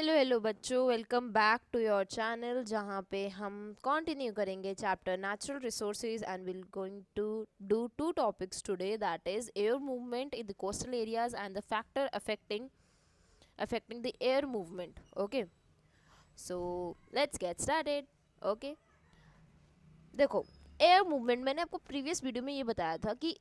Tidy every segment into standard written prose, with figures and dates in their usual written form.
Hello hello बच्चों, welcome back to your channel जहाँ पे हम कंटिन्यू करेंगे chapter natural resources and will going to do two topics today, that is air movement in the coastal areas and the factor affecting the air movement. Okay, so let's get started. Okay, देखो, air movement मैंने आपको previous video में ये बताया था कि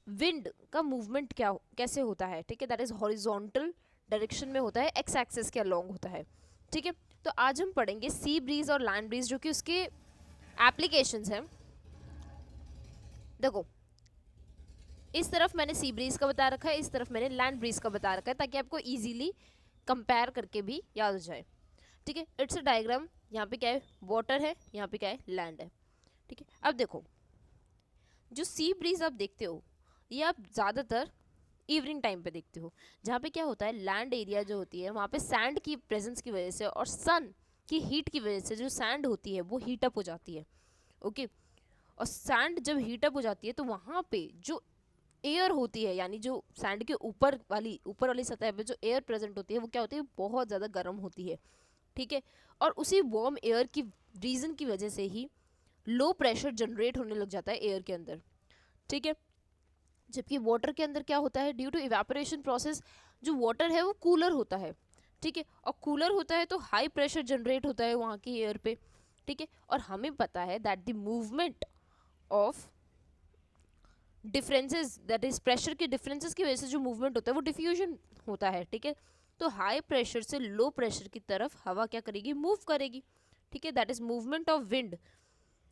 wind का movement कैसे होता है. ठीक है, दैट इज हॉरिजॉन्टल डायरेक्शन में होता है, एक्स एक्सिस के अलोंग होता है. ठीक है, तो आज हम पढ़ेंगे सी ब्रीज और लैंड ब्रीज, जो कि उसके एप्लीकेशंस हैं. देखो, इस तरफ मैंने सी ब्रीज का बता रखा है, इस तरफ मैंने लैंड ब्रीज का बता रखा है, ताकि आपको इजीली कंपेयर करके भी याद हो जाए. ठीक है, इट्स अ डायग्राम. यहाँ पे क्या है, वाटर है, यहाँ पे क्या है, लैंड है. ठीक है, अब देखो, जो सी ब्रीज आप देखते हो ये आप ज़्यादातर इवनिंग टाइम पे देखते हो, जहाँ पे क्या होता है, लैंड एरिया जो होती है वहाँ पे सैंड की प्रेजेंस की वजह से और सन की हीट की वजह से जो सैंड होती है वो हीट अप हो जाती है. ओके, और सैंड जब हीट अप हो जाती है तो वहाँ पे जो एयर होती है, यानी जो सैंड के ऊपर वाली सतह पे जो एयर प्रेजेंट होती है वो क्या होती है, बहुत ज़्यादा गर्म होती है. ठीक है, और उसी वार्म एयर की रीज़न की वजह से ही लो प्रेशर जनरेट होने लग जाता है एयर के अंदर. ठीक है, जबकि वाटर के अंदर क्या होता है, ड्यू टू इवेपोरेशन प्रोसेस जो वाटर है वो कूलर होता है. ठीक है, और कूलर होता है तो हाई प्रेशर जनरेट होता है वहाँ की एयर पे. ठीक है, और हमें पता है that the movement of differences, that is pressure के डिफरेंसेस की वजह से जो मूवमेंट होता है वो डिफ्यूजन होता है. ठीक है, तो हाई प्रेशर से लो प्रेशर की तरफ हवा क्या करेगी, मूव करेगी. ठीक है, that is movement of wind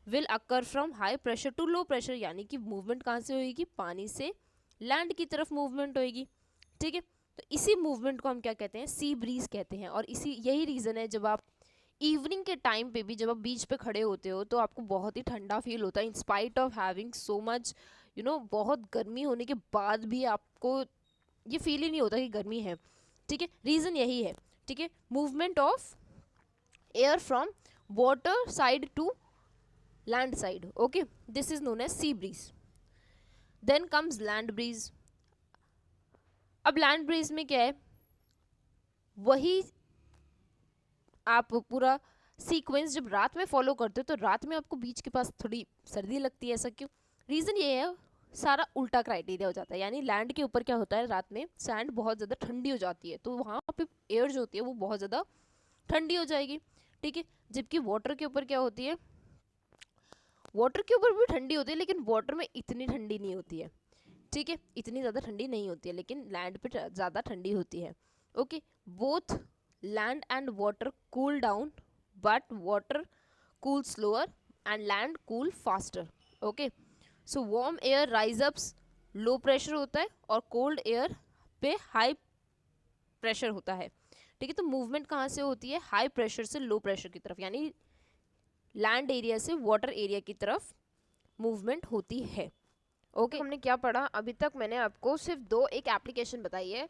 will occur from high pressure to low pressure, यानी कि मूवमेंट कहाँ से होगी, पानी से लैंड की तरफ मूवमेंट होगी. ठीक है, तो इसी मूवमेंट को हम क्या कहते हैं, सी ब्रीज कहते हैं. और इसी यही रीज़न है जब आप इवनिंग के टाइम पे भी जब आप बीच पे खड़े होते हो तो आपको बहुत ही ठंडा फील होता है, in spite of having so much बहुत गर्मी होने के बाद भी आपको ये फील ही नहीं होता कि गर्मी है. ठीक है, रीज़न यही है. ठीक है, movement of air from water side to land side. Okay, this is known as sea breeze. Then comes land breeze. अब land breeze में क्या है, वही आप पूरा सीक्वेंस जब रात में फॉलो करते हो तो रात में आपको बीच के पास थोड़ी सर्दी लगती है. ऐसा क्यों, रीज़न ये है, सारा उल्टा क्राइटेरिया हो जाता है. यानी लैंड के ऊपर क्या होता है, रात में सैंड बहुत ज़्यादा ठंडी हो जाती है तो वहाँ पे एयर जो होती है वो बहुत ज़्यादा ठंडी हो जाएगी. ठीक है, जबकि वाटर के ऊपर क्या होती है, वाटर के ऊपर भी ठंडी होती है लेकिन वाटर में इतनी ठंडी नहीं होती है. ठीक है, इतनी ज़्यादा ठंडी नहीं होती है, लेकिन लैंड पे ज़्यादा ठंडी होती है. Okay, both land and water cool down, but water cool slower and land cool faster. Okay, so warm air rise ups, low pressure होता है, और कोल्ड एयर पे हाई प्रेशर होता है. ठीक है, तो मूवमेंट कहाँ से होती है, हाई प्रेशर से लो प्रेशर की तरफ, यानी लैंड एरिया से वाटर एरिया की तरफ मूवमेंट होती है. ओके, हमने क्या पढ़ा अभी तक, मैंने आपको सिर्फ दो एक एप्लीकेशन बताई है.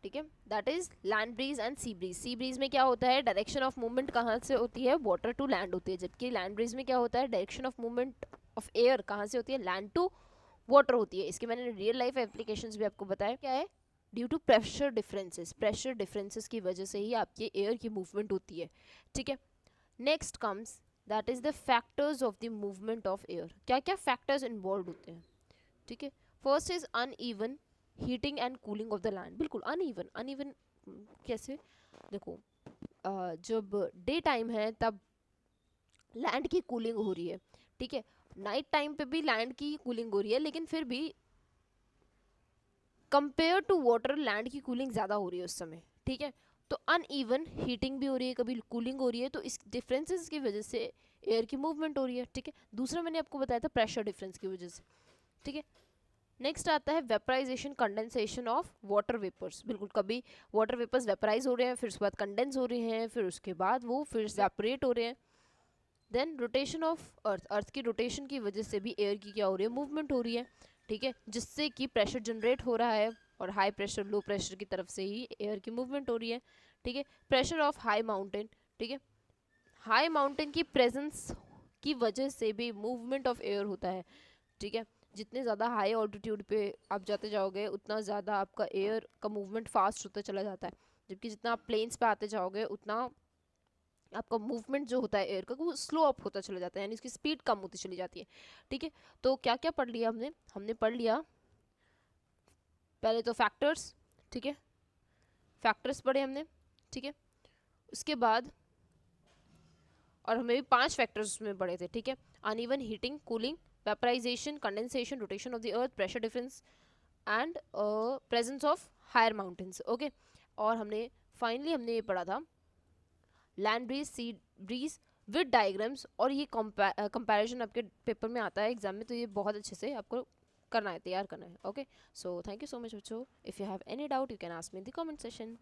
ठीक है, that is land breeze and sea breeze. Sea bridge में क्या होता है, डायरेक्शन ऑफ मूवमेंट कहाँ से होती है, वाटर टू लैंड होती है. जबकि लैंड ब्रीज में क्या होता है, direction of movement of air कहाँ से होती है, लैंड टू वाटर होती है. इसके मैंने रियल लाइफ एप्लीकेशंस भी आपको बताया. क्या है, ड्यू टू प्रेशर डिफरेंसेस की वजह से ही आपकी एयर की मूवमेंट होती है. ठीक है, next comes that is the factors of the movement of air. क्या क्या फैक्टर्स इन्वॉल्व होते हैं. ठीक है, first is uneven heating and cooling of the land. बिल्कुल अनइवन. अनइवन कैसे, देखो, जब डे टाइम है तब लैंड की कूलिंग हो रही है. ठीक है, नाइट टाइम पे भी लैंड की कूलिंग हो रही है, लेकिन फिर भी कंपेयर टू वाटर लैंड की कूलिंग ज़्यादा हो रही है उस समय. ठीक है, तो अनइवन हीटिंग भी हो रही है, कभी कूलिंग हो रही है, तो इस डिफरेंसेस की वजह से एयर की मूवमेंट हो रही है. ठीक है, दूसरा मैंने आपको बताया था प्रेशर डिफरेंस की वजह से. ठीक है, नेक्स्ट आता है vaporisation condensation of water vapours. बिल्कुल, कभी वाटर वेपर्स वेपराइज हो रहे हैं, फिर उसके बाद कंडेंस हो रहे हैं, फिर उसके बाद वो फिर सेपरेट हो रहे हैं. Then rotation of earth. Earth की रोटेशन की वजह से भी एयर की क्या हो रही है, मूवमेंट हो रही है. ठीक है, जिससे कि प्रेशर जनरेट हो रहा है, और हाई प्रेशर लो प्रेशर की तरफ से ही एयर की मूवमेंट हो रही है. ठीक है, प्रेशर ऑफ हाई माउंटेन. ठीक है, हाई माउंटेन की प्रेजेंस की वजह से भी मूवमेंट ऑफ एयर होता है. ठीक है, जितने ज़्यादा हाई ऑल्टीट्यूड पे आप जाते जाओगे उतना ज़्यादा आपका एयर का मूवमेंट फास्ट होता चला जाता है. जबकि जितना आप प्लेन्स पे आते जाओगे उतना आपका मूवमेंट जो होता है एयर का वो स्लो अप होता चला जाता है, यानी उसकी स्पीड कम होती चली जाती है। ठीक है, तो क्या क्या पढ़ लिया हमने? हमने पढ़ लिया पहले तो फैक्टर्स, ठीक है, फैक्टर्स पढ़े हमने, ठीक है। उसके बाद और हमें भी 5 फैक्टर्स उसमें पढ़े थे, ठीक है। Uneven heating, cooling, vaporisation, condensation, rotation of the earth, pressure difference and presence of higher mountains. Okay, और हमने फाइनली हमने ये पढ़ा था land breeze, sea breeze with diagrams, और ये कंपैरिजन आपके पेपर में आता है एग्जाम में, तो ये बहुत अच्छे से आपको करना है, तैयार करना है। Okay, so thank you so much बच्चों। If you have any doubt you can ask me in the comment session.